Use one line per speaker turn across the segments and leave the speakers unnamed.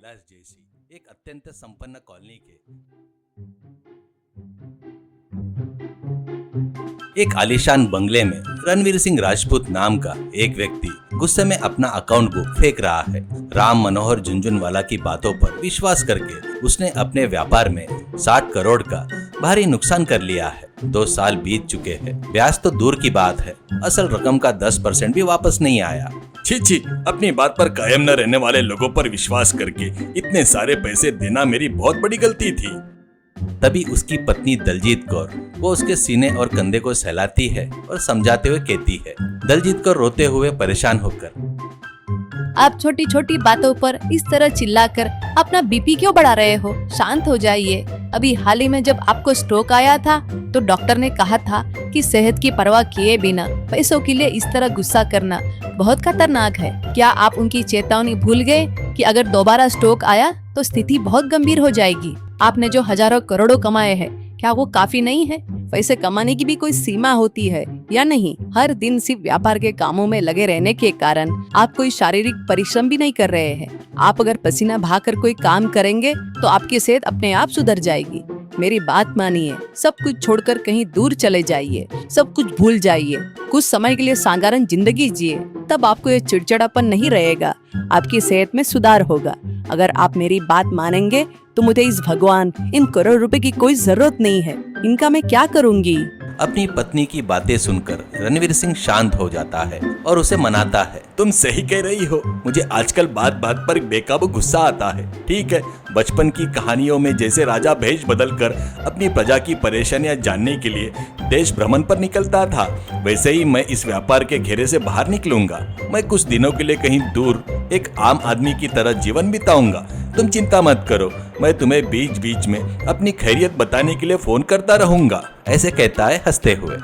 कैलाश जैसी एक अत्यंत संपन्न कॉलोनी के एक आलीशान बंगले में रणवीर सिंह राजपूत नाम का एक व्यक्ति गुस्से में अपना अकाउंट बुक फेंक रहा है। राम मनोहर झुनझुनवाला की बातों पर विश्वास करके उसने अपने व्यापार में 60 करोड़ का भारी नुकसान कर लिया है। 2 साल बीत चुके हैं, ब्याज तो दूर की बात है, असल रकम का 10% भी वापस नहीं आया।
छी छी, अपनी बात पर कायम न रहने वाले लोगों पर विश्वास करके इतने सारे पैसे देना मेरी बहुत बड़ी गलती थी।
तभी उसकी पत्नी दलजीत कौर वो उसके सीने और कंधे को सहलाती है और समझाते हुए कहती है। दलजीत कौर रोते हुए परेशान होकर,
आप छोटी छोटी बातों पर इस तरह चिल्लाकर अपना बीपी क्यों बढ़ा रहे हो? शांत हो जाइए। अभी हाल ही में जब आपको स्ट्रोक आया था तो डॉक्टर ने कहा था कि सेहत की परवाह किए बिना पैसों के लिए इस तरह गुस्सा करना बहुत खतरनाक है। क्या आप उनकी चेतावनी भूल गए कि अगर दोबारा स्ट्रोक आया तो स्थिति बहुत गंभीर हो जाएगी? आपने जो हजारों करोड़ों कमाए हैं, क्या वो काफी नहीं है? पैसे कमाने की भी कोई सीमा होती है या नहीं? हर दिन सिर्फ व्यापार के कामों में लगे रहने के कारण आप कोई शारीरिक परिश्रम भी नहीं कर रहे हैं। आप अगर पसीना बहाकर कोई काम करेंगे तो आपकी सेहत अपने आप सुधर जाएगी। मेरी बात मानिए, सब कुछ छोड़कर कहीं दूर चले जाइए, सब कुछ भूल जाइए, कुछ समय के लिए साधारण जिंदगी जिए, तब आपको ये चिड़चिड़ापन नहीं रहेगा, आपकी सेहत में सुधार होगा। अगर आप मेरी बात मानेंगे तो मुझे इस भगवान इन करोड़ रुपए की कोई जरूरत नहीं है, इनका मैं क्या करूंगी?
अपनी पत्नी की बातें सुनकर रणवीर सिंह शांत हो जाता है और उसे मनाता है।
तुम सही कह रही हो, मुझे आजकल बात बात पर बेकाबू गुस्सा आता है। ठीक है, बचपन की कहानियों में जैसे राजा भेष बदलकर अपनी प्रजा की परेशानियां जानने के लिए देश भ्रमण पर निकलता था, वैसे ही मैं इस व्यापार के घेरे से बाहर निकलूंगा। मैं कुछ दिनों के लिए कहीं दूर एक आम आदमी की तरह जीवन बिताऊंगा। तुम चिंता मत करो, मैं तुम्हें बीच बीच में अपनी खैरियत बताने के लिए फोन करता रहूंगा,
ऐसे कहता है हंसते हुए।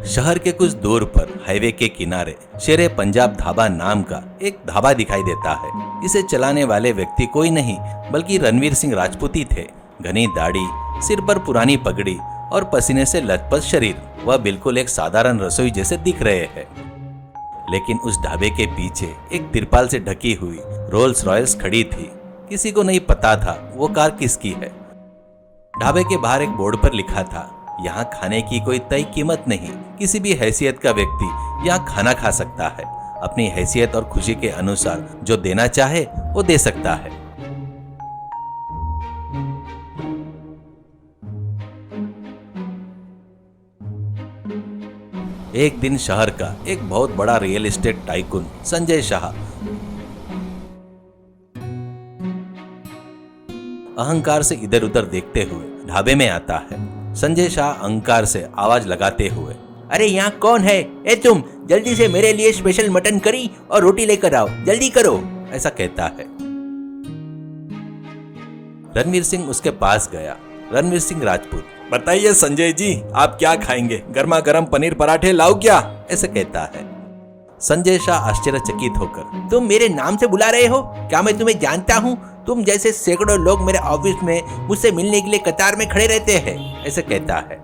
शहर के कुछ दूर पर हाईवे के किनारे शेरे पंजाब ढाबा नाम का एक ढाबा दिखाई देता है। इसे चलाने वाले व्यक्ति कोई नहीं बल्कि रणवीर सिंह राजपूत ही थे। घनी दाढ़ी, सिर पर पुरानी पगड़ी और पसीने से लथपथ शरीर, वह बिल्कुल एक साधारण रसोई जैसे दिख रहे हैं। लेकिन उस ढाबे के पीछे एक तिरपाल से ढकी हुई रोल्स रॉयल्स खड़ी थी। किसी को नहीं पता था वो कार किसकी है। ढाबे के बाहर एक बोर्ड पर लिखा था, यहाँ खाने की कोई तय कीमत नहीं, किसी भी हैसियत का व्यक्ति यहाँ खाना खा सकता है। अपनी हैसियत और खुशी के अनुसार जो देना चाहे वो दे सकता है। एक दिन शहर का एक बहुत बड़ा real estate tycoon Sanjay Shah अहंकार से इधर उधर देखते हुए ढाबे में आता है। संजय शाह अहंकार से आवाज लगाते हुए,
अरे यहाँ कौन है? ए तुम जल्दी से मेरे लिए स्पेशल मटन करी और रोटी लेकर आओ, जल्दी करो,
ऐसा कहता है। रणवीर सिंह उसके पास गया। रणवीर सिंह राजपूत,
बताइए संजय जी, आप क्या खाएंगे? गर्मा गर्म पनीर पराठे लाओ क्या?
ऐसे कहता है। संजय शाह आश्चर्यचकित होकर,
तुम मेरे नाम से बुला रहे हो? क्या मैं तुम्हें जानता हूँ? तुम जैसे सैकड़ों लोग मेरे ऑफिस में मुझसे मिलने के लिए कतार में खड़े रहते हैं,
ऐसे कहता है।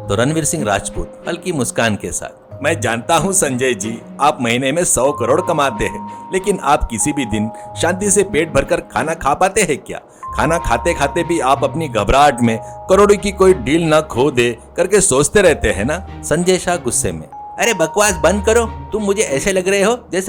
तो रणवीर सिंह राजपूत हल्की मुस्कान के साथ,
मैं जानता हूँ संजय जी, आप महीने में 100 करोड़ कमाते हैं, लेकिन आप किसी भी दिन शांति से पेट भरकर खाना खा पाते हैं क्या? खाना खाते खाते भी आप अपनी घबराहट में करोड़ों की कोई डील ना खो दे करके सोचते रहते हैं ना?
संजय शाह गुस्से में,
अरे बकवास बंद करो, तुम मुझे ऐसे लग रहे हो जैसे